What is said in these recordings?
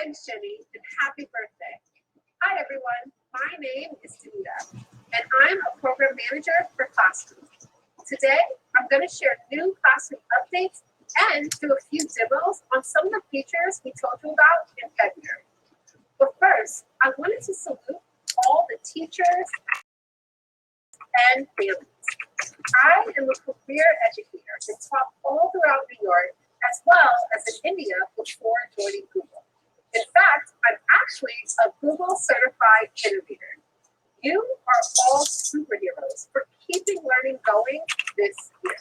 Thanks, Jenny, and happy birthday. Hi, everyone. My name is Teena, and I'm a program manager for Classroom. Today, I'm going to share new classroom updates and do a few demos on some of the features we told you about in February. But first, I wanted to salute all the teachers and families. I am a career educator and taught all throughout New York, as well as in India before joining Google. In fact, I'm actually a Google certified innovator. You are all superheroes for keeping learning going this year.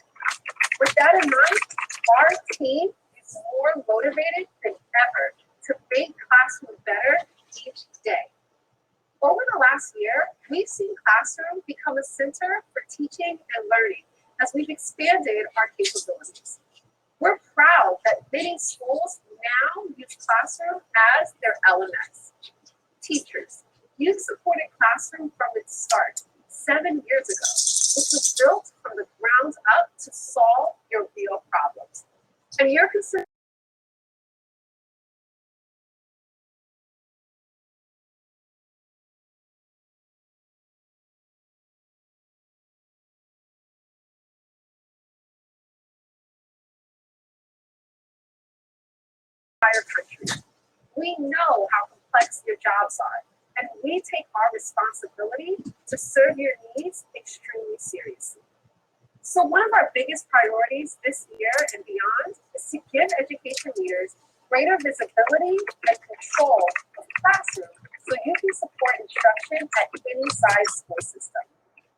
With that in mind, our team is more motivated than ever to make Classroom better each day. Over the last year, we've seen Classroom become a center for teaching and learning as we've expanded our capabilities. We're proud that many schools now use Classroom as their LMS. Teachers, you've supported Classroom from its start 7 years ago, which was built from the ground up to solve your real problems. And you're considered entire country. We know how complex your jobs are, and we take our responsibility to serve your needs extremely seriously. So one of our biggest priorities this year and beyond is to give education leaders greater visibility and control of Classroom so you can support instruction at any size school system.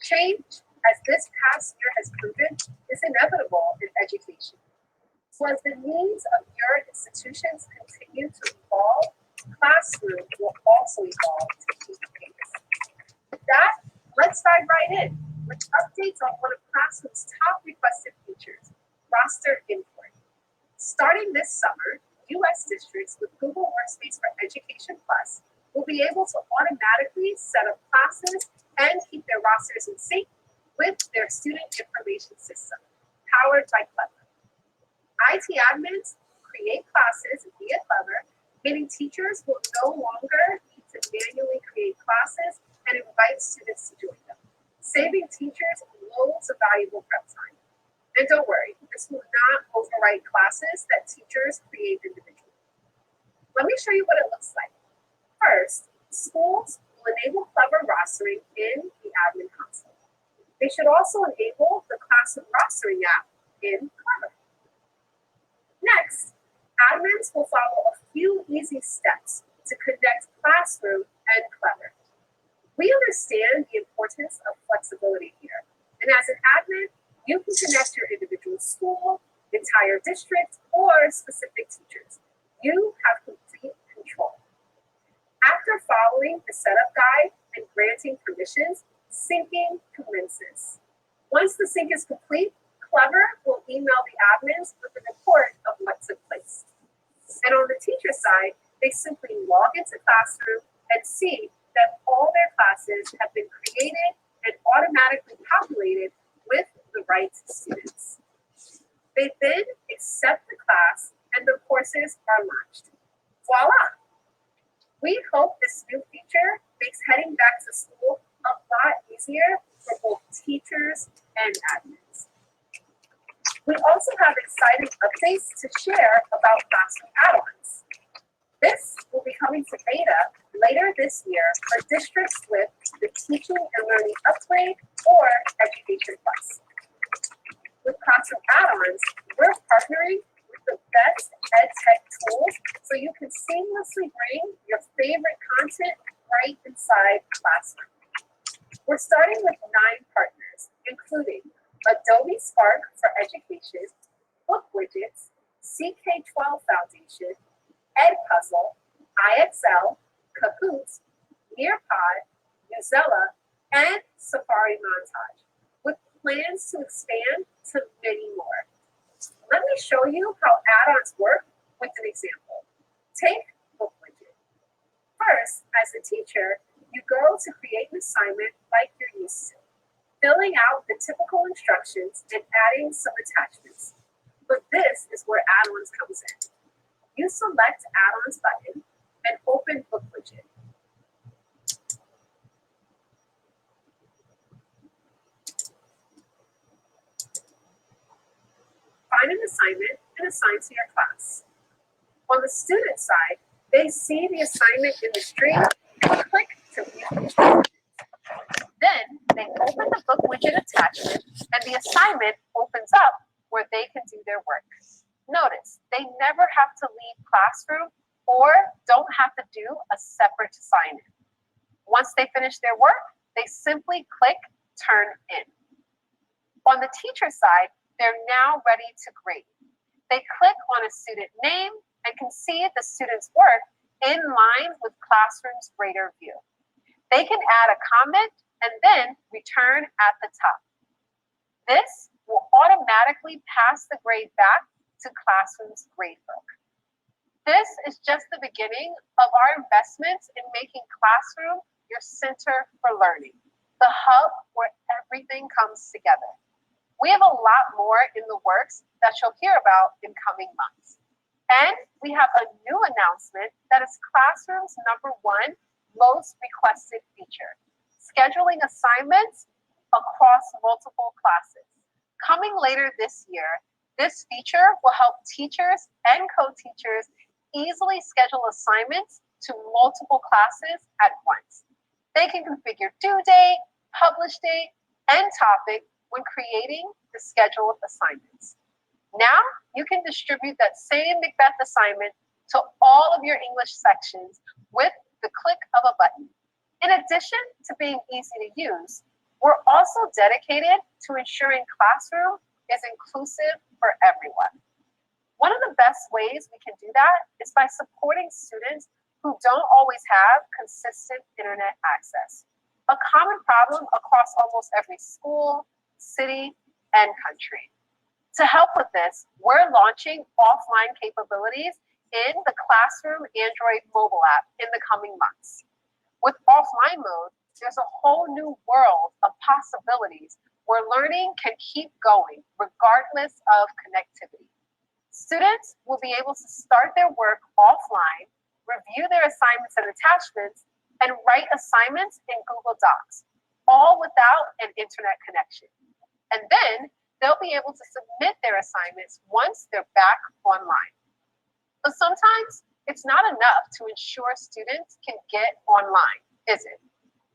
Change, as this past year has proven, is inevitable in education. So as the needs of your institutions continue to evolve, Classroom will also evolve to keep pace. With that, let's dive right in with updates on one of Classroom's top requested features, roster import. Starting this summer, U.S. districts with Google Workspace for Education Plus will be able to automatically set up classes and keep their rosters in sync with their student information system, powered by Clever. IT admins create classes via Clever, meaning teachers will no longer need to manually create classes and invite students to join them, saving teachers loads of valuable prep time. And don't worry, this will not overwrite classes that teachers create individually. Let me show you what it looks like. First, schools will enable Clever rostering in the admin console. They should also enable the Classroom rostering app in Clever. Next, admins will follow a few easy steps to connect Classroom and Clever. We understand the importance of flexibility here, and as an admin, you can connect your individual school, entire district, or specific teachers. You have complete control. After following the setup guide and granting permissions, syncing commences. Once the sync is complete, Clever will email the admins with a report of what took place. And on the teacher side, they simply log into Classroom and see that all their classes have been created and automatically populated with the right students. They then accept the class and the courses are launched. Voila! We hope this new feature makes heading back to school a lot easier for both teachers and admins. We also have exciting updates to share about Classroom Add-Ons. This will be coming to beta later this year for districts with the Teaching and Learning Upgrade or Education Plus. With Classroom Add-Ons, we're partnering with the best ed tech tools so you can seamlessly bring your favorite content right inside Classroom. We're starting with 9 partners, including Adobe Spark for Education, Book Widgets, CK12 Foundation, Edpuzzle, IXL, Kahoots, Nearpod, Mozilla, and Safari Montage, with plans to expand to many more. Let me show you how add-ons work with an example. Take Book Widget. First, as a teacher, you go to create an assignment like you're used to, filling out the typical instructions and adding some attachments. But this is where Add-Ons comes in. You select Add-Ons button, an open book widget. Find an assignment and assign to your class. On the student side, they see the assignment in the stream and click to view it. Then they open the book widget attachment and the assignment opens up where they can do their work. Notice, they never have to leave classroom or don't have to do a separate assignment. Once they finish their work, they simply click Turn In. On the teacher side, they're now ready to grade. They click on a student name and can see the student's work in line with Classroom's grader view. They can add a comment and then return at the top. This will automatically pass the grade back to Classroom's gradebook. This is just the beginning of our investments in making Classroom your center for learning, the hub where everything comes together. We have a lot more in the works that you'll hear about in coming months. And we have a new announcement that is Classroom's #1 most requested feature, scheduling assignments across multiple classes. Coming later this year, this feature will help teachers and co-teachers easily schedule assignments to multiple classes at once. They can configure due date, publish date, and topic when creating the scheduled assignments. Now, you can distribute that same Macbeth assignment to all of your English sections with the click of a button. In addition to being easy to use, we're also dedicated to ensuring Classroom is inclusive for everyone. One of the best ways we can do that is by supporting students who don't always have consistent internet access, a common problem across almost every school, city, and country. To help with this, we're launching offline capabilities in the Classroom Android mobile app in the coming months. With offline mode, there's a whole new world of possibilities where learning can keep going regardless of connectivity. Students will be able to start their work offline, review their assignments and attachments, and write assignments in Google Docs, all without an internet connection. And then they'll be able to submit their assignments once they're back online. But sometimes it's not enough to ensure students can get online, is it?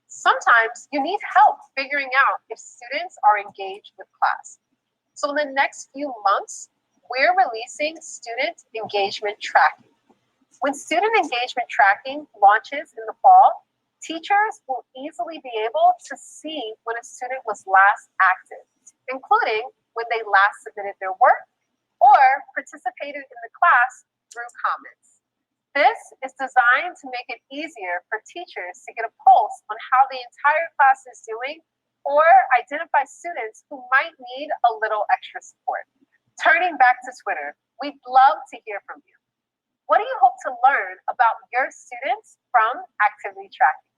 Sometimes you need help figuring out if students are engaged with class. So in the next few months, we're releasing student engagement tracking. When student engagement tracking launches in the fall, teachers will easily be able to see when a student was last active, including when they last submitted their work or participated in the class through comments. This is designed to make it easier for teachers to get a pulse on how the entire class is doing or identify students who might need a little extra support. Turning back to Twitter, we'd love to hear from you. What do you hope to learn about your students from activity tracking?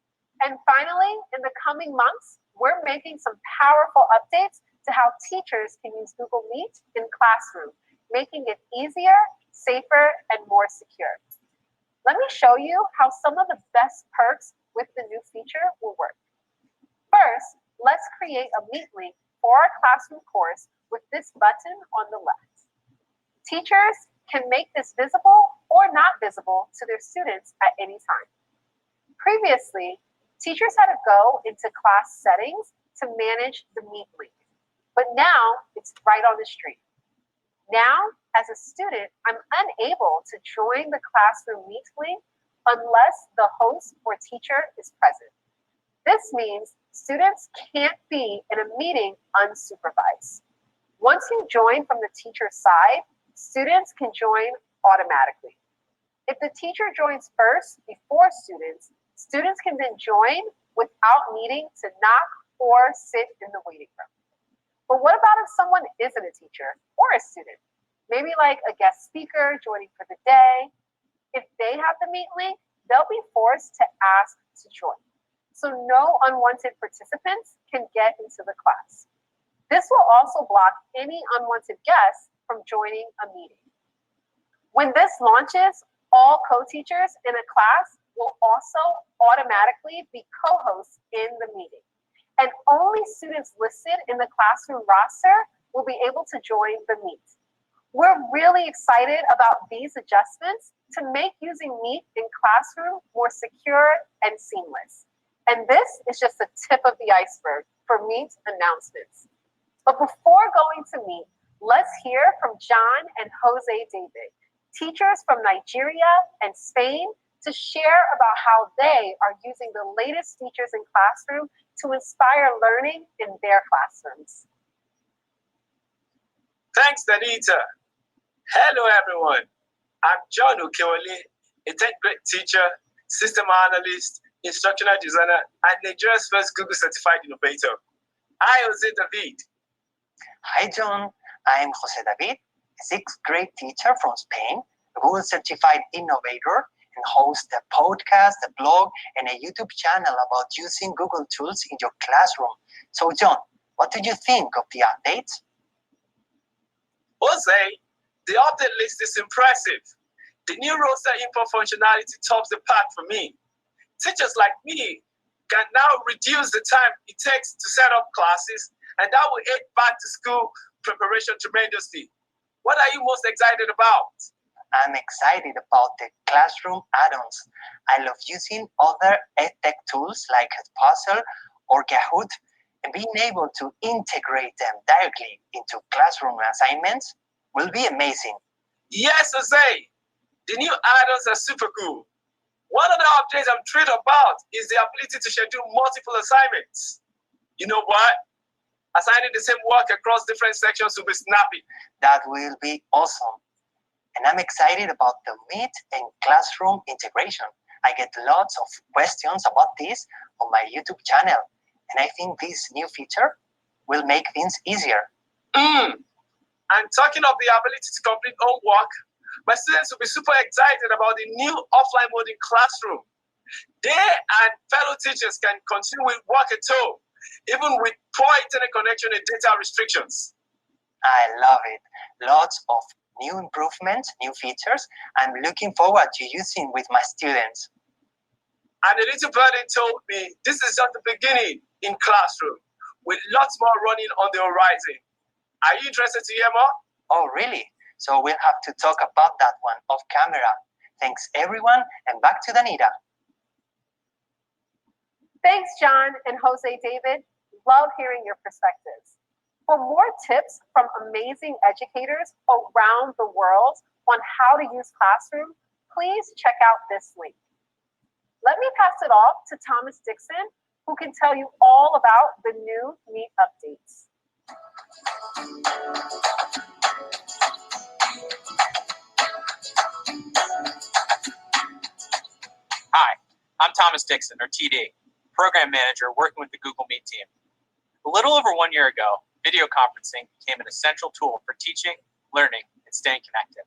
And finally, in the coming months, we're making some powerful updates to how teachers can use Google Meet in Classroom, making it easier, safer, and more secure. Let me show you how some of the best perks with the new feature will work. First, let's create a Meet link for our Classroom course with this button on the left. Teachers can make this visible or not visible to their students at any time. Previously, teachers had to go into class settings to manage the Meet link, but now it's right on the screen. Now, as a student, I'm unable to join the Classroom Meet link unless the host or teacher is present. This means students can't be in a meeting unsupervised. Once you join from the teacher's side, students can join automatically. If the teacher joins first before students, students can then join without needing to knock or sit in the waiting room. But what about if someone isn't a teacher or a student? Maybe like a guest speaker joining for the day. If they have the Meet link, they'll be forced to ask to join. So no unwanted participants can get into the class. This will also block any unwanted guests from joining a meeting. When this launches, All co-teachers in a class will also automatically be co-hosts in the meeting. And only students listed in the classroom roster will be able to join the Meet. We're really excited about these adjustments to make using Meet in classroom more secure and seamless. And this is just the tip of the iceberg for Meet announcements. But before going to Meet, let's hear from John and Jose David, teachers from Nigeria and Spain, to share about how they are using the latest features in classroom to inspire learning in their classrooms. Thanks, Danita. Hello, everyone. I'm John Okewale, a 10th grade teacher, system analyst, instructional designer, and Nigeria's first Google certified innovator. Hi, Jose David. Hi, John. I'm Jose David, a 6th grade teacher from Spain, a Google certified innovator, and host a podcast, a blog, and a YouTube channel about using Google tools in your classroom. So, John, what do you think of the updates? Jose, the update list is impressive. The new roster info functionality tops the pack for me. Teachers like me can now reduce the time it takes to set up classes, and that will aid back to school preparation tremendously. What are you most excited about? I'm excited about the classroom add-ons. I love using other edtech tools like Puzzle or Kahoot, and being able to integrate them directly into classroom assignments will be amazing. Yes, Jose. The new add-ons are super cool. One of the updates I'm thrilled about is the ability to schedule multiple assignments. You know what? Assigning the same work across different sections will be snappy. That will be awesome. And I'm excited about the Meet and classroom integration. I get lots of questions about this on my YouTube channel, and I think this new feature will make things easier. And talking of the ability to complete homework, my students will be super excited about the new offline mode in classroom. They and fellow teachers can continue with work at home, even with poor internet connection and data restrictions. I love it. Lots of new improvements, new features. I'm looking forward to using with my students. And the little birdie told me this is just the beginning in classroom, with lots more running on the horizon. Are you interested to hear more? Oh, really? So we'll have to talk about that one off camera. Thanks, everyone, and back to Danita. Thanks, John and Jose David. Love hearing your perspectives. For more tips from amazing educators around the world on how to use Classroom, please check out this link. Let me pass it off to Thomas Dixon, who can tell you all about the new Meet updates. Hi, I'm Thomas Dixon, or TD, Program Manager working with the Google Meet team. A little over 1 year ago, video conferencing became an essential tool for teaching, learning, and staying connected.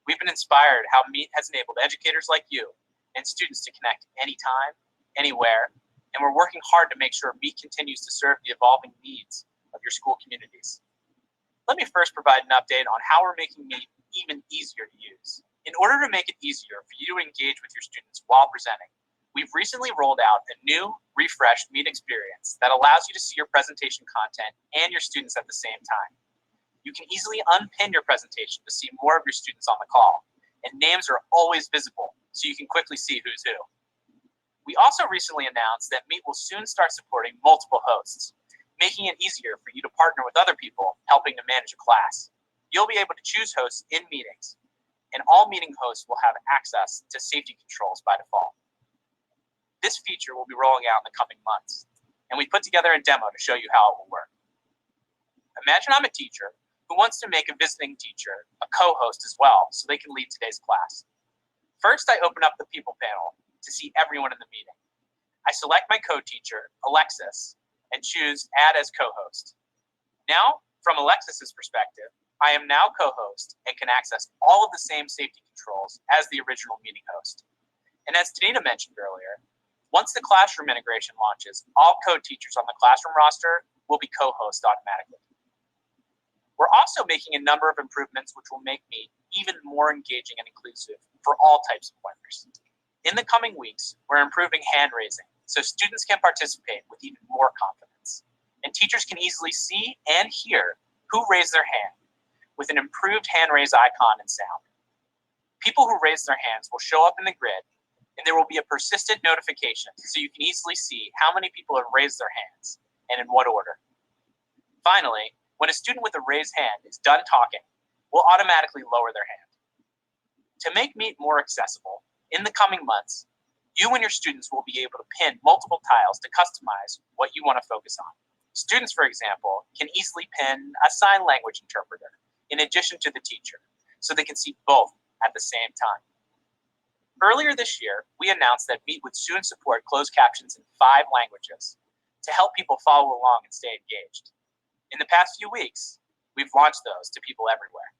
We've been inspired how Meet has enabled educators like you and students to connect anytime, anywhere, and we're working hard to make sure Meet continues to serve the evolving needs of your school communities. Let me first provide an update on how we're making Meet even easier to use. In order to make it easier for you to engage with your students while presenting, we've recently rolled out a new, refreshed Meet experience that allows you to see your presentation content and your students at the same time. You can easily unpin your presentation to see more of your students on the call, and names are always visible, so you can quickly see who's who. We also recently announced that Meet will soon start supporting multiple hosts, making it easier for you to partner with other people helping to manage a class. You'll be able to choose hosts in meetings, and all meeting hosts will have access to safety controls by default. This feature will be rolling out in the coming months, and we put together a demo to show you how it will work. Imagine I'm a teacher who wants to make a visiting teacher a co-host as well so they can lead today's class. First, I open up the people panel to see everyone in the meeting. I select my co-teacher, Alexis, and choose Add as Co-host. Now, from Alexis's perspective, I am now co-host and can access all of the same safety controls as the original meeting host. And as Teena mentioned earlier, once the classroom integration launches, all co-teachers on the classroom roster will be co-hosts automatically. We're also making a number of improvements which will make Meet even more engaging and inclusive for all types of learners. In the coming weeks, we're improving hand raising so students can participate with even more confidence. And teachers can easily see and hear who raised their hand with an improved hand raise icon and sound. People who raise their hands will show up in the grid, and there will be a persistent notification so you can easily see how many people have raised their hands and in what order. Finally, when a student with a raised hand is done talking, we'll automatically lower their hand. To make Meet more accessible, in the coming months, you and your students will be able to pin multiple tiles to customize what you want to focus on. Students, for example, can easily pin a sign language interpreter in addition to the teacher, so they can see both at the same time. Earlier this year, we announced that Meet would soon support closed captions in 5 languages to help people follow along and stay engaged. In the past few weeks, we've launched those to people everywhere.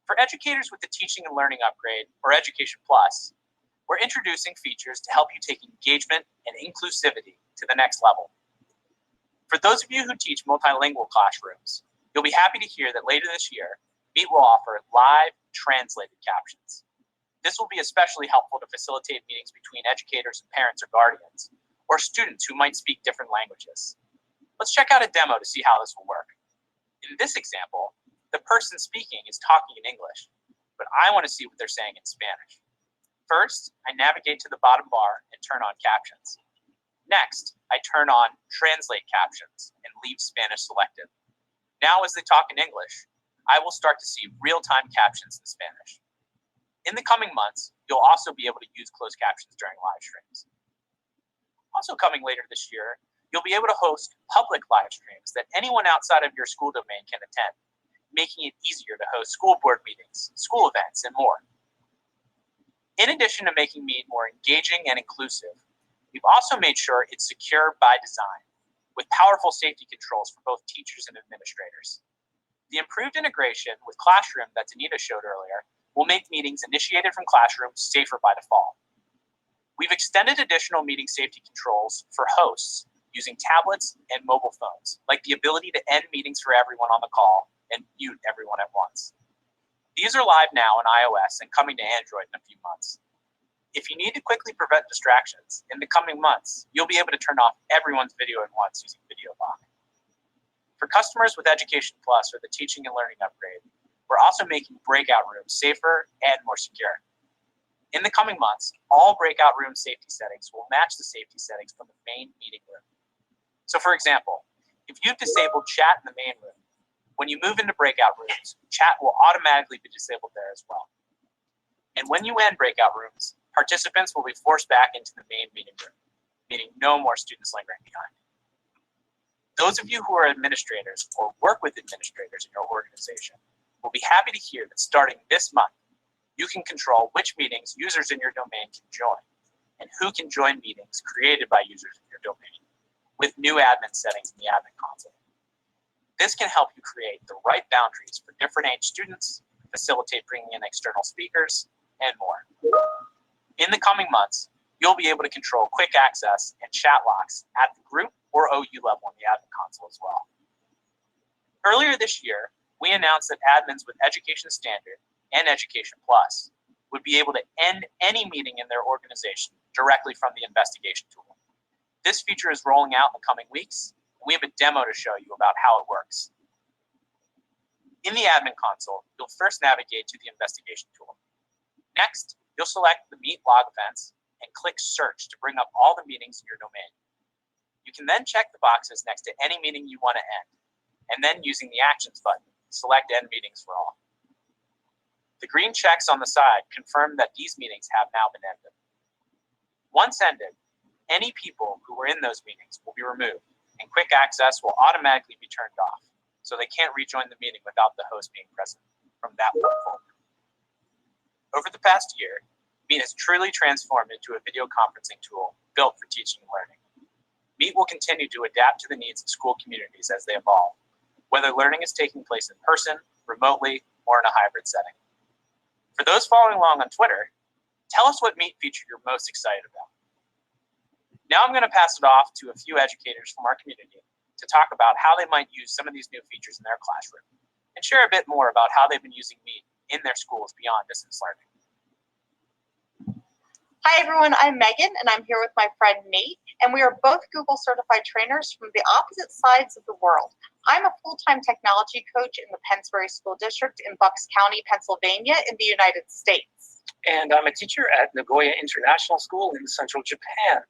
For educators with the Teaching and Learning Upgrade, or Education Plus, we're introducing features to help you take engagement and inclusivity to the next level. For those of you who teach multilingual classrooms, you'll be happy to hear that later this year, Meet will offer live translated captions. This will be especially helpful to facilitate meetings between educators and parents or guardians, or students who might speak different languages. Let's check out a demo to see how this will work. In this example, the person speaking is talking in English, but I want to see what they're saying in Spanish. First, I navigate to the bottom bar and turn on Captions. Next, I turn on Translate Captions and leave Spanish selected. Now, as they talk in English, I will start to see real-time captions in Spanish. In the coming months, you'll also be able to use closed captions during live streams. Also coming later this year, you'll be able to host public live streams that anyone outside of your school domain can attend, making it easier to host school board meetings, school events, and more. In addition to making Meet more engaging and inclusive, we've also made sure it's secure by design, with powerful safety controls for both teachers and administrators. The improved integration with Classroom that Teena showed earlier will make meetings initiated from Classroom safer by default. We've extended additional meeting safety controls for hosts using tablets and mobile phones, like the ability to end meetings for everyone on the call and mute everyone at once. These are live now on iOS and coming to Android in a few months. If you need to quickly prevent distractions, in the coming months, you'll be able to turn off everyone's video at once using Video Lock. For customers with Education Plus or the Teaching and Learning Upgrade, we're also making breakout rooms safer and more secure. In the coming months, all breakout room safety settings will match the safety settings from the main meeting room. So for example, if you've disabled chat in the main room, when you move into breakout rooms, chat will automatically be disabled there as well. And when you end breakout rooms, participants will be forced back into the main meeting room, meaning no more students lingering behind. Those of you who are administrators or work with administrators in your organization will be happy to hear that starting this month, you can control which meetings users in your domain can join and who can join meetings created by users in your domain with new admin settings in the admin console. This can help you create the right boundaries for different age students, facilitate bringing in external speakers, and more. In the coming months, you'll be able to control quick access and chat locks at the group or OU level in the admin console as well. Earlier this year, we announced that admins with Education Standard and Education Plus would be able to end any meeting in their organization directly from the investigation tool. This feature is rolling out in the coming weeks, and we have a demo to show you about how it works. In the admin console, you'll first navigate to the investigation tool. Next, you'll select the Meet log events and click Search to bring up all the meetings in your domain. You can then check the boxes next to any meeting you want to end, and then using the Actions button, select End Meetings for All. The green checks on the side confirm that these meetings have now been ended. Once ended, any people who were in those meetings will be removed, and quick access will automatically be turned off, so they can't rejoin the meeting without the host being present from that point forward. Over the past year, Meet has truly transformed into a video conferencing tool built for teaching and learning. Meet will continue to adapt to the needs of school communities as they evolve, whether learning is taking place in person, remotely, or in a hybrid setting. For those following along on Twitter, tell us what Meet feature you're most excited about. Now I'm going to pass it off to a few educators from our community to talk about how they might use some of these new features in their classroom and share a bit more about how they've been using Meet in their schools beyond distance learning. Hi everyone, I'm Megan and I'm here with my friend Nate, and we are both Google certified trainers from the opposite sides of the world. I'm a full-time technology coach in the Pennsbury School District in Bucks County, Pennsylvania in the United States. And I'm a teacher at Nagoya International School in central Japan.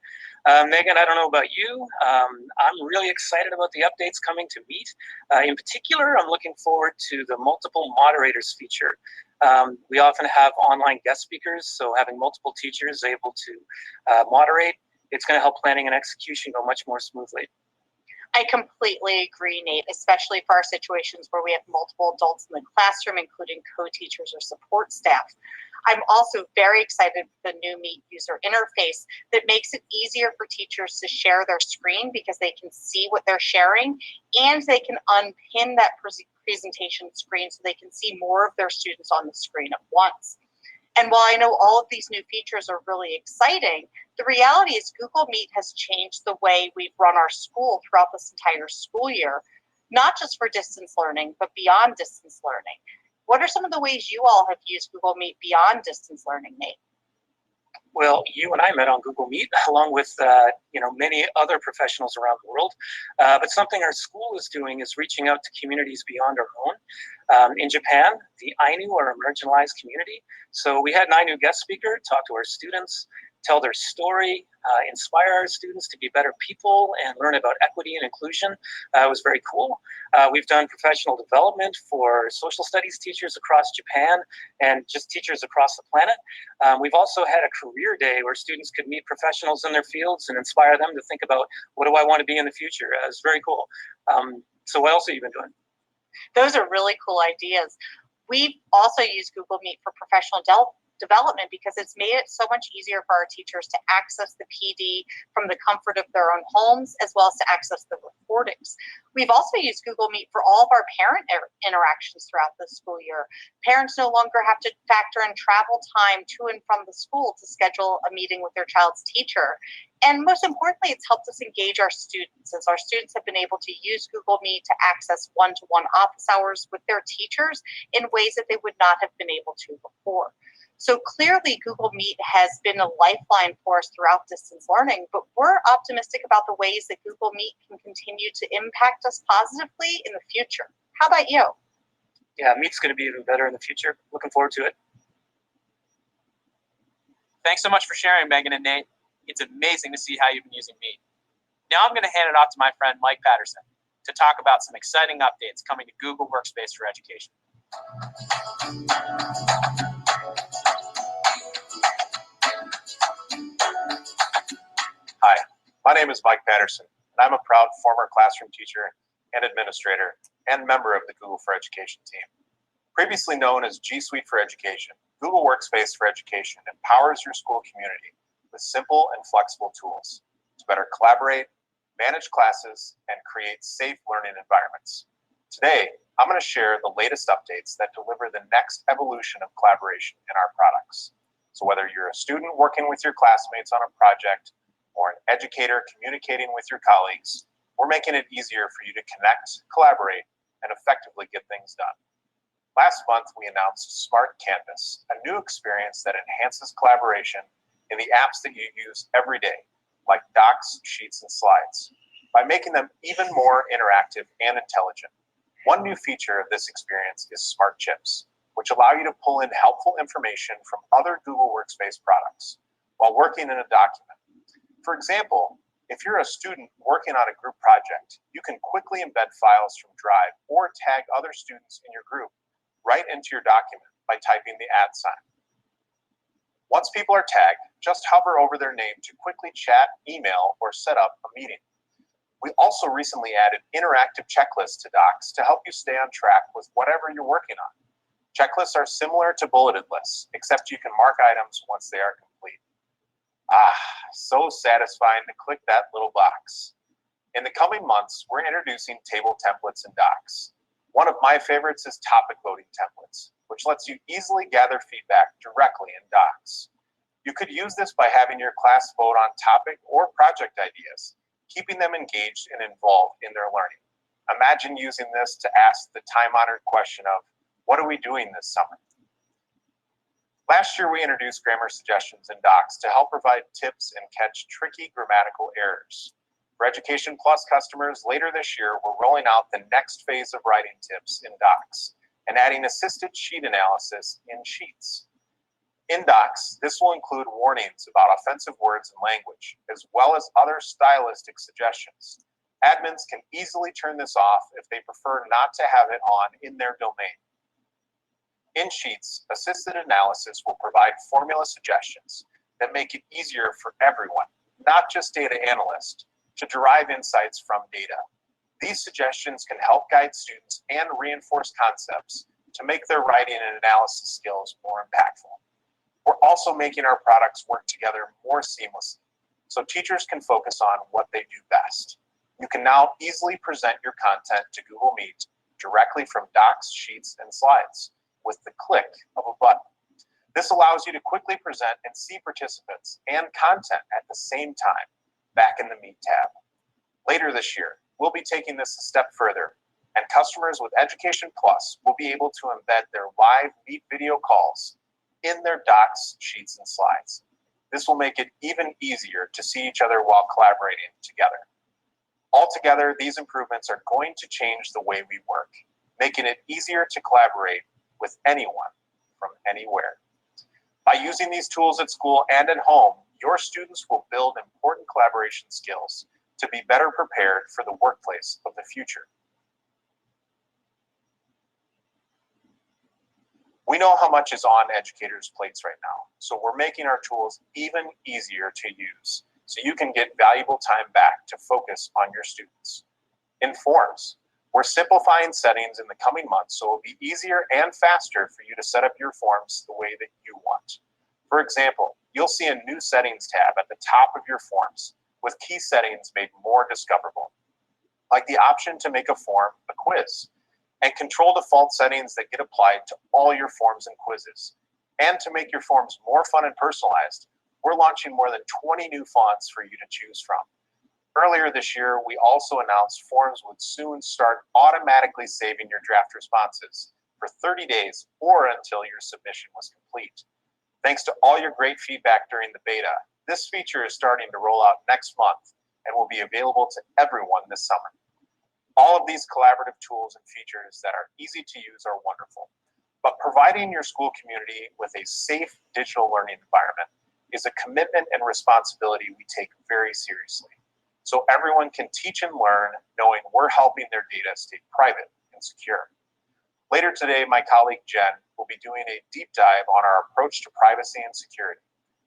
Megan, I don't know about you. I'm really excited about the updates coming to Meet. In particular, I'm looking forward to the multiple moderators feature. We often have online guest speakers, so having multiple teachers able to moderate, it's going to help planning and execution go much more smoothly. I completely agree, Nate, especially for our situations where we have multiple adults in the classroom, including co-teachers or support staff. I'm also very excited for the new Meet user interface that makes it easier for teachers to share their screen because they can see what they're sharing, and they can unpin that presentation screen so they can see more of their students on the screen at once. And while I know all of these new features are really exciting, the reality is Google Meet has changed the way we've run our school throughout this entire school year, not just for distance learning, but beyond distance learning. What are some of the ways you all have used Google Meet beyond distance learning, Nate? Well, you and I met on Google Meet, along with many other professionals around the world. But something our school is doing is reaching out to communities beyond our own. In Japan, the Ainu are a marginalized community. So we had an Ainu guest speaker talk to our students, tell their story, inspire our students to be better people and learn about equity and inclusion. It was very cool. We've done professional development for social studies teachers across Japan and just teachers across the planet. We've also had a career day where students could meet professionals in their fields and inspire them to think about, what do I want to be in the future? It's very cool. So what else have you been doing? Those are really cool ideas. We've also used Google Meet for professional development because it's made it so much easier for our teachers to access the PD from the comfort of their own homes, as well as to access the recordings. We've also used Google Meet for all of our parent interactions throughout the school year. Parents no longer have to factor in travel time to and from the school to schedule a meeting with their child's teacher. And most importantly, it's helped us engage our students, as our students have been able to use Google Meet to access one-to-one office hours with their teachers in ways that they would not have been able to before. So clearly, Google Meet has been a lifeline for us throughout distance learning, but we're optimistic about the ways that Google Meet can continue to impact us positively in the future. How about you? Yeah, Meet's going to be even better in the future. Looking forward to it. Thanks so much for sharing, Megan and Nate. It's amazing to see how you've been using Meet. Now I'm going to hand it off to my friend Mike Patterson to talk about some exciting updates coming to Google Workspace for Education. Hi, my name is Mike Patterson, and I'm a proud former classroom teacher and administrator and member of the Google for Education team. Previously known as G Suite for Education, Google Workspace for Education empowers your school community with simple and flexible tools to better collaborate, manage classes, and create safe learning environments. Today, I'm going to share the latest updates that deliver the next evolution of collaboration in our products. So whether you're a student working with your classmates on a project or an educator communicating with your colleagues, we're making it easier for you to connect, collaborate, and effectively get things done. Last month, we announced Smart Canvas, a new experience that enhances collaboration in the apps that you use every day, like Docs, Sheets, and Slides, by making them even more interactive and intelligent. One new feature of this experience is Smart Chips, which allow you to pull in helpful information from other Google Workspace products while working in a document. For example, if you're a student working on a group project, you can quickly embed files from Drive or tag other students in your group right into your document by typing the @ sign. Once people are tagged, just hover over their name to quickly chat, email, or set up a meeting. We also recently added interactive checklists to Docs to help you stay on track with whatever you're working on. Checklists are similar to bulleted lists, except you can mark items once they are complete. So satisfying to click that little box. In the coming months, we're introducing table templates in Docs. One of my favorites is topic voting templates, which lets you easily gather feedback directly in Docs. You could use this by having your class vote on topic or project ideas, keeping them engaged and involved in their learning. Imagine using this to ask the time-honored question of, what are we doing this summer? Last year, we introduced grammar suggestions in Docs to help provide tips and catch tricky grammatical errors. For Education Plus customers, later this year, we're rolling out the next phase of writing tips in Docs and adding assisted sheet analysis in Sheets. In Docs, this will include warnings about offensive words and language, as well as other stylistic suggestions. Admins can easily turn this off if they prefer not to have it on in their domain. In Sheets, assisted analysis will provide formula suggestions that make it easier for everyone, not just data analysts, to derive insights from data. These suggestions can help guide students and reinforce concepts to make their writing and analysis skills more impactful. We're also making our products work together more seamlessly, so teachers can focus on what they do best. You can now easily present your content to Google Meet directly from Docs, Sheets, and Slides with the click of a button. This allows you to quickly present and see participants and content at the same time back in the Meet tab. Later this year, we'll be taking this a step further, and customers with Education Plus will be able to embed their live Meet video calls in their Docs, Sheets, and Slides. This will make it even easier to see each other while collaborating together. Altogether, these improvements are going to change the way we work, making it easier to collaborate with anyone from anywhere. By using these tools at school and at home, your students will build important collaboration skills to be better prepared for the workplace of the future. We know how much is on educators' plates right now, so we're making our tools even easier to use so you can get valuable time back to focus on your students. In Forms, we're simplifying settings in the coming months so it'll be easier and faster for you to set up your forms the way that you want. For example, you'll see a new settings tab at the top of your forms with key settings made more discoverable, like the option to make a form a quiz, and control default settings that get applied to all your forms and quizzes. And to make your forms more fun and personalized, we're launching more than 20 new fonts for you to choose from. Earlier this year, we also announced Forms would soon start automatically saving your draft responses for 30 days or until your submission was complete. Thanks to all your great feedback during the beta, this feature is starting to roll out next month and will be available to everyone this summer. All of these collaborative tools and features that are easy to use are wonderful, but providing your school community with a safe digital learning environment is a commitment and responsibility we take very seriously, so everyone can teach and learn knowing we're helping their data stay private and secure. Later today, my colleague Jen will be doing a deep dive on our approach to privacy and security.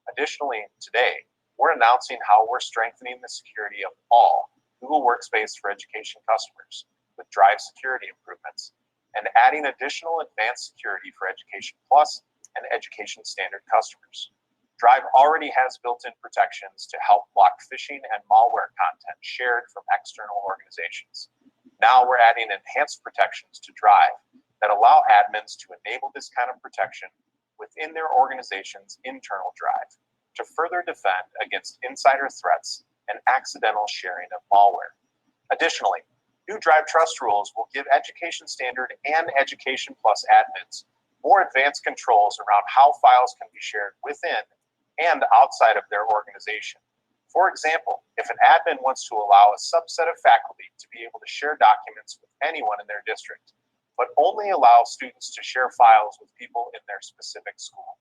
Additionally, today, we're announcing how we're strengthening the security of all Google Workspace for Education customers with Drive security improvements and adding additional advanced security for Education Plus and Education Standard customers. Drive already has built-in protections to help block phishing and malware content shared from external organizations. Now we're adding enhanced protections to Drive that allow admins to enable this kind of protection within their organization's internal Drive to further defend against insider threats and accidental sharing of malware. Additionally, new Drive Trust rules will give Education Standard and Education Plus admins more advanced controls around how files can be shared within and outside of their organization. For example, if an admin wants to allow a subset of faculty to be able to share documents with anyone in their district, but only allow students to share files with people in their specific school.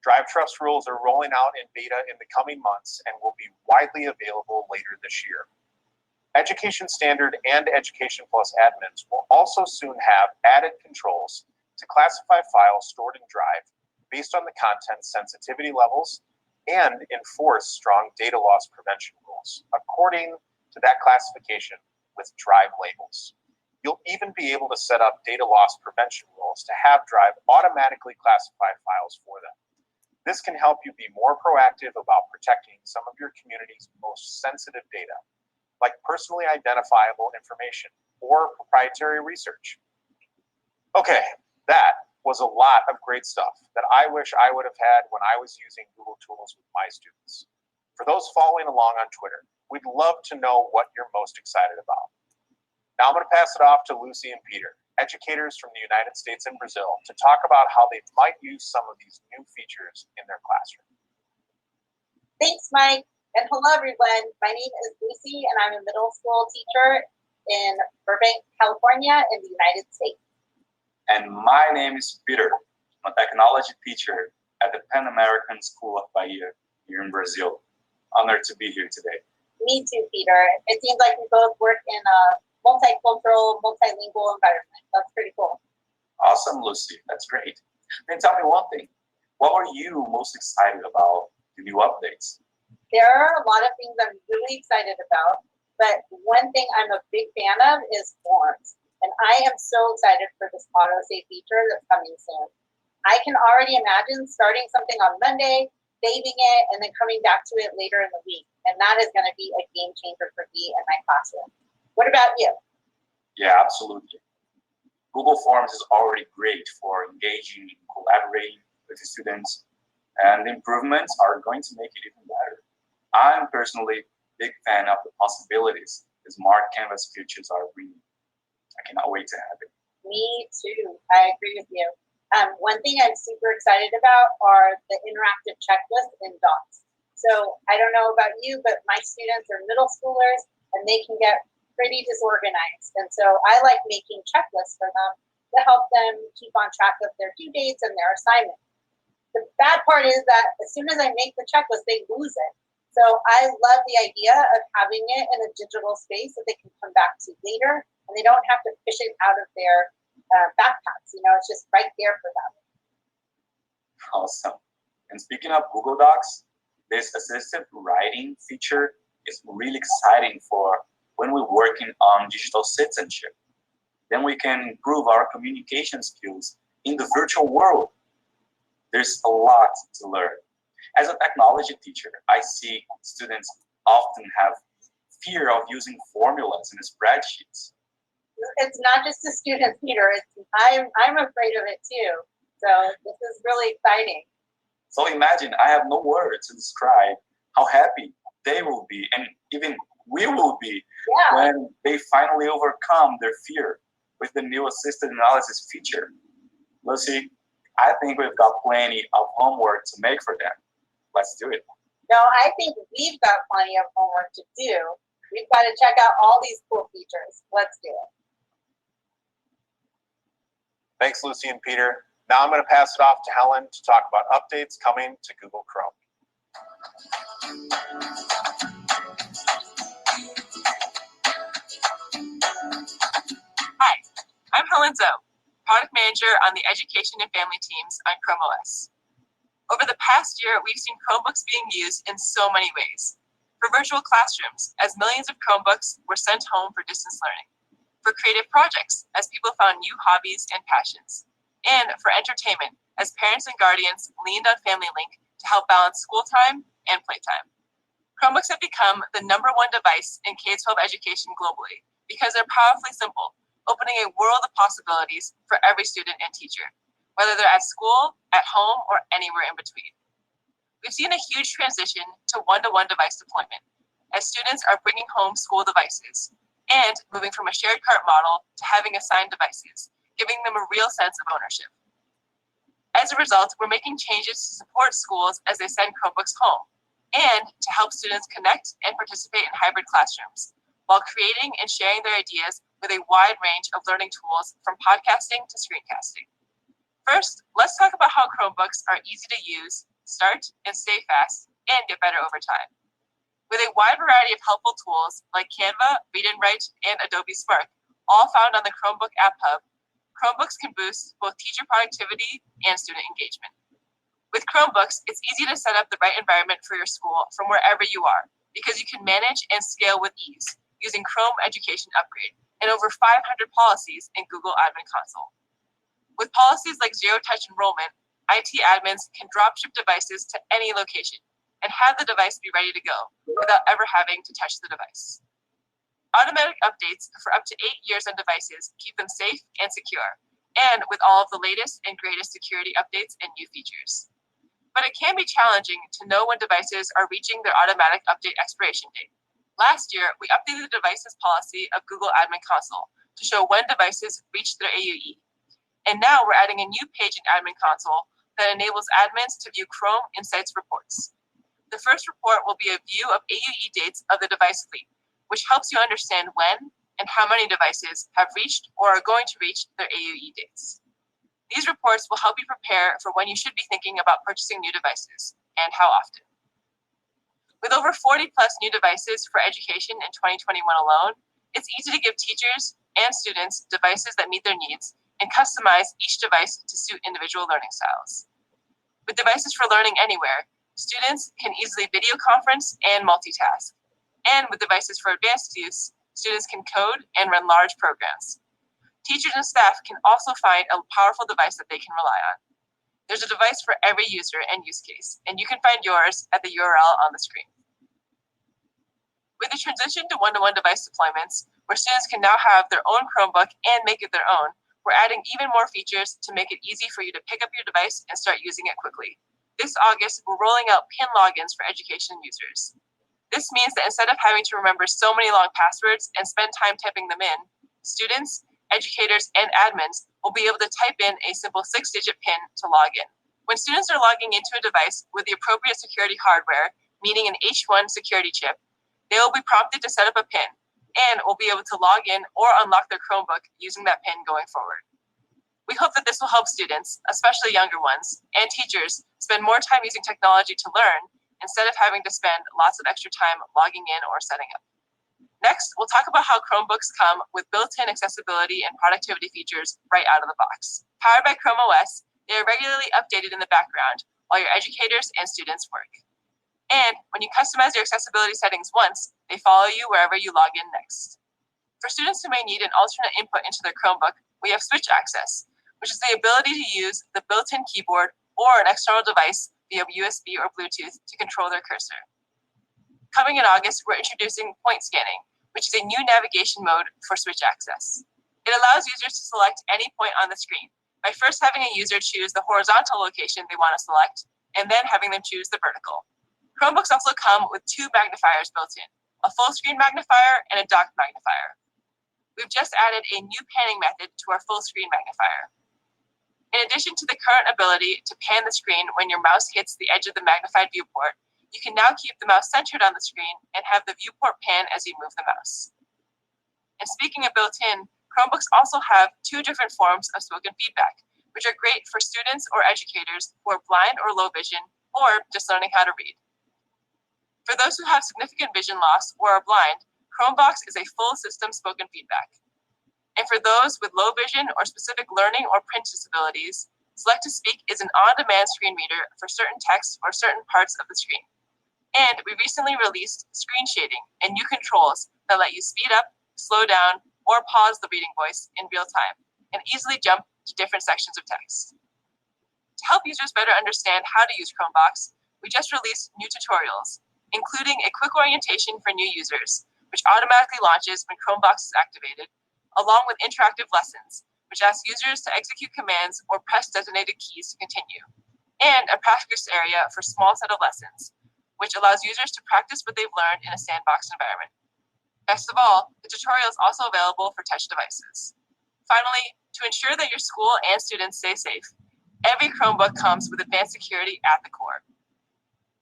Drive Trust rules are rolling out in beta in the coming months and will be widely available later this year. Education Standard and Education Plus admins will also soon have added controls to classify files stored in Drive based on the content sensitivity levels and enforce strong data loss prevention rules according to that classification with Drive labels. You'll even be able to set up data loss prevention rules to have Drive automatically classify files for them. This can help you be more proactive about protecting some of your community's most sensitive data, like personally identifiable information or proprietary research. Okay, that was a lot of great stuff that I wish I would have had when I was using Google Tools with my students. For those following along on Twitter, we'd love to know what you're most excited about. Now I'm going to pass it off to Lucy and Peter educators from the United States and Brazil to talk about how they might use some of these new features in their classroom. Thanks, Mike. And hello, everyone. My name is Lucy, and I'm a middle school teacher in Burbank, California, in the United States. And my name is Peter. I'm a technology teacher at the Pan American School of Bahia here in Brazil. Honored to be here today. Me too, Peter. It seems like we both work in a multicultural, multilingual environment. That's pretty cool. Awesome, Lucy. That's great. Then tell me one thing. What are you most excited about the new updates? There are a lot of things I'm really excited about, but one thing I'm a big fan of is forms. And I am so excited for this auto-save feature that's coming soon. I can already imagine starting something on Monday, saving it, and then coming back to it later in the week. And that is going to be a game changer for me and my classroom. What about you? Yeah, absolutely. Google Forms is already great for engaging and collaborating with the students, and the improvements are going to make it even better. I'm personally a big fan of the possibilities the smart Canvas features are bringing. I cannot wait to have it. Me too. I agree with you. One thing I'm super excited about are the interactive checklists in Docs. So I don't know about you, but my students are middle schoolers and they can get pretty disorganized. And so I like making checklists for them to help them keep on track of their due dates and their assignments. The bad part is that as soon as I make the checklist, they lose it. So I love the idea of having it in a digital space that they can come back to later and they don't have to fish it out of their backpacks. You know, it's just right there for them. Awesome. And speaking of Google Docs, this assistive writing feature is really exciting for when we're working on digital citizenship. Then we can improve our communication skills in the virtual world. There's a lot to learn. As a technology teacher, I see students often have fear of using formulas in spreadsheets. It's not just the students, Peter. I'm afraid of it too. So this is really exciting. So imagine I have no words to describe how happy they will be, and even we will be, when they finally overcome their fear with the new assisted analysis feature. Lucy, I think we've got plenty of homework to make for them. Let's do it. No, I think we've got plenty of homework to do. We've got to check out all these cool features. Let's do it. Thanks, Lucy and Peter. Now I'm going to pass it off to Helen to talk about updates coming to Google Chrome. Hi, I'm Helen Zoe, Product Manager on the Education and Family teams on Chrome OS. Over the past year, we've seen Chromebooks being used in so many ways. For virtual classrooms, as millions of Chromebooks were sent home for distance learning. For creative projects, as people found new hobbies and passions. And for entertainment, as parents and guardians leaned on Family Link to help balance school time and playtime. Chromebooks have become the #1 device in K-12 education globally because they're powerfully simple, opening a world of possibilities for every student and teacher, whether they're at school, at home, or anywhere in between. We've seen a huge transition to one-to-one device deployment, as students are bringing home school devices and moving from a shared cart model to having assigned devices, giving them a real sense of ownership. As a result, we're making changes to support schools as they send Chromebooks home and to help students connect and participate in hybrid classrooms while creating and sharing their ideas with a wide range of learning tools from podcasting to screencasting. First, let's talk about how Chromebooks are easy to use, start, and stay fast, and get better over time. With a wide variety of helpful tools like Canva, Read and Write, and Adobe Spark, all found on the Chromebook App Hub, Chromebooks can boost both teacher productivity and student engagement. With Chromebooks, it's easy to set up the right environment for your school from wherever you are, because you can manage and scale with ease using Chrome Education Upgrade and over 500 policies in Google Admin Console. With policies like zero-touch enrollment, IT admins can dropship devices to any location and have the device be ready to go without ever having to touch the device. Automatic updates for up to 8 years on devices keep them safe and secure, and with all of the latest and greatest security updates and new features. But it can be challenging to know when devices are reaching their automatic update expiration date. Last year, we updated the devices policy of Google Admin Console to show when devices reached their AUE. And now we're adding a new page in Admin Console that enables admins to view Chrome Insights reports. The first report will be a view of AUE dates of the device fleet, which helps you understand when and how many devices have reached or are going to reach their AUE dates. These reports will help you prepare for when you should be thinking about purchasing new devices and how often. With over 40 plus new devices for education in 2021 alone, it's easy to give teachers and students devices that meet their needs and customize each device to suit individual learning styles. With devices for learning anywhere, students can easily video conference and multitask. And with devices for advanced use, students can code and run large programs. Teachers and staff can also find a powerful device that they can rely on. There's a device for every user and use case, and you can find yours at the URL on the screen. With the transition to one-to-one device deployments, where students can now have their own Chromebook and make it their own, we're adding even more features to make it easy for you to pick up your device and start using it quickly. This August, we're rolling out PIN logins for education users. This means that instead of having to remember so many long passwords and spend time typing them in, students, educators, and admins will be able to type in a simple 6-digit PIN to log in. When students are logging into a device with the appropriate security hardware, meaning an H1 security chip, they will be prompted to set up a PIN and will be able to log in or unlock their Chromebook using that PIN going forward. We hope that this will help students, especially younger ones, and teachers spend more time using technology to learn instead of having to spend lots of extra time logging in or setting up. Next, we'll talk about how Chromebooks come with built-in accessibility and productivity features right out of the box. Powered by Chrome OS, they are regularly updated in the background while your educators and students work. And when you customize your accessibility settings once, they follow you wherever you log in next. For students who may need an alternate input into their Chromebook, we have switch access, which is the ability to use the built-in keyboard or an external device via USB or Bluetooth to control their cursor. Coming in August, we're introducing point scanning, which is a new navigation mode for switch access. It allows users to select any point on the screen by first having a user choose the horizontal location they want to select and then having them choose the vertical. Chromebooks also come with 2 magnifiers built in, a full screen magnifier and a docked magnifier. We've just added a new panning method to our full screen magnifier. In addition to the current ability to pan the screen when your mouse hits the edge of the magnified viewport, you can now keep the mouse centered on the screen and have the viewport pan as you move the mouse. And speaking of built-in, Chromebooks also have 2 different forms of spoken feedback, which are great for students or educators who are blind or low vision or just learning how to read. For those who have significant vision loss or are blind, Chromebox is a full system spoken feedback. And for those with low vision or specific learning or print disabilities, Select to Speak is an on-demand screen reader for certain text or certain parts of the screen. And we recently released screen shading and new controls that let you speed up, slow down, or pause the reading voice in real time and easily jump to different sections of text. To help users better understand how to use Chromebox, we just released new tutorials, including a quick orientation for new users, which automatically launches when Chromebox is activated, along with interactive lessons, which ask users to execute commands or press designated keys to continue, and a practice area for small set of lessons, which allows users to practice what they've learned in a sandbox environment. Best of all, the tutorial is also available for touch devices. Finally, to ensure that your school and students stay safe, every Chromebook comes with advanced security at the core.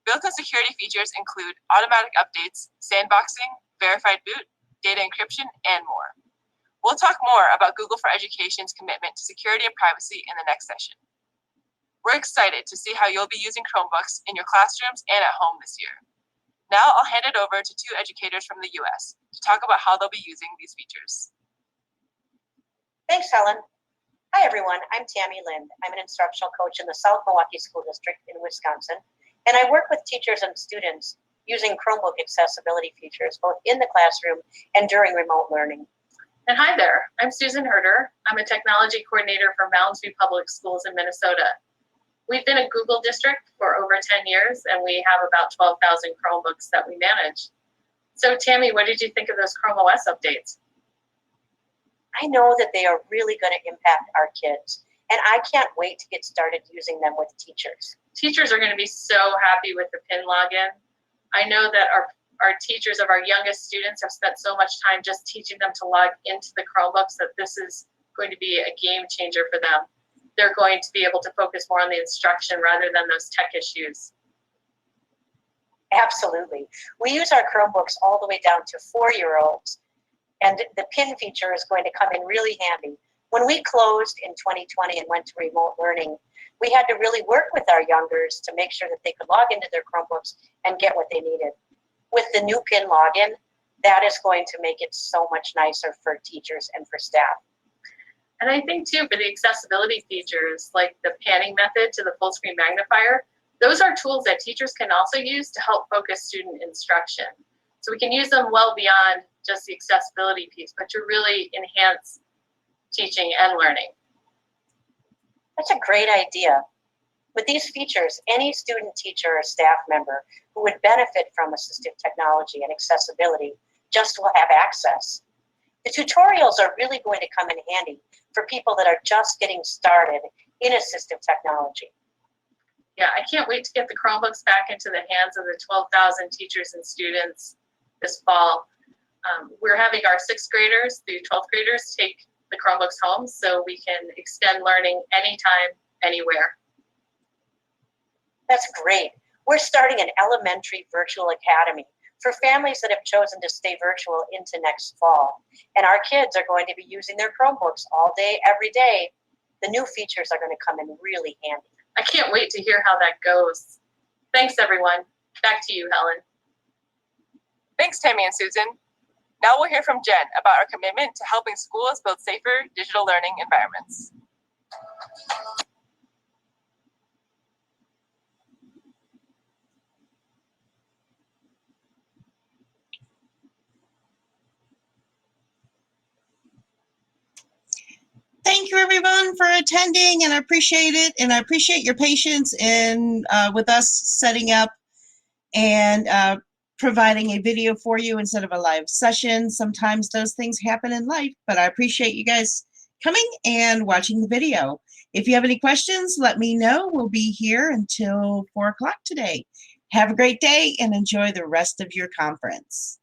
Built-in security features include automatic updates, sandboxing, verified boot, data encryption, and more. We'll talk more about Google for Education's commitment to security and privacy in the next session. We're excited to see how you'll be using Chromebooks in your classrooms and at home this year. Now I'll hand it over to 2 educators from the US to talk about how they'll be using these features. Thanks, Helen. Hi, everyone. I'm Tammy Lind. I'm an instructional coach in the South Milwaukee School District in Wisconsin, and I work with teachers and students using Chromebook accessibility features both in the classroom and during remote learning. And hi there, I'm Susan Herder. I'm a technology coordinator for Mounds View Public Schools in Minnesota. We've been a Google district for over 10 years, and we have about 12,000 Chromebooks that we manage. So Tammy, what did you think of those Chrome OS updates? I know that they are really going to impact our kids, and I can't wait to get started using them with teachers. Teachers are going to be so happy with the PIN login. I know that our our teachers of our youngest students have spent so much time just teaching them to log into the Chromebooks that this is going to be a game changer for them. They're going to be able to focus more on the instruction rather than those tech issues. Absolutely. We use our Chromebooks all the way down to 4-year-olds, and the PIN feature is going to come in really handy. When we closed in 2020 and went to remote learning, we had to really work with our youngers to make sure that they could log into their Chromebooks and get what they needed. With the new PIN login, that is going to make it so much nicer for teachers and for staff. And I think too, for the accessibility features, like the panning method to the full screen magnifier, those are tools that teachers can also use to help focus student instruction. So we can use them well beyond just the accessibility piece, but to really enhance teaching and learning. That's a great idea. With these features, any student, teacher, or staff member who would benefit from assistive technology and accessibility just will have access. The tutorials are really going to come in handy for people that are just getting started in assistive technology. Yeah, I can't wait to get the Chromebooks back into the hands of the 12,000 teachers and students this fall. We're having our 6th graders through 12th graders take the Chromebooks home so we can extend learning anytime, anywhere. That's great. We're starting an elementary virtual academy for families that have chosen to stay virtual into next fall. And our kids are going to be using their Chromebooks all day, every day. The new features are going to come in really handy. I can't wait to hear how that goes. Thanks, everyone. Back to you, Helen. Thanks, Tammy and Susan. Now we'll hear from Jen about our commitment to helping schools build safer digital learning environments. Thank you, everyone, for attending, and I appreciate it. And I appreciate your patience in with us setting up and providing a video for you instead of a live session. Sometimes those things happen in life, but I appreciate you guys coming and watching the video. If you have any questions, let me know. We'll be here until 4 o'clock today. Have a great day and enjoy the rest of your conference.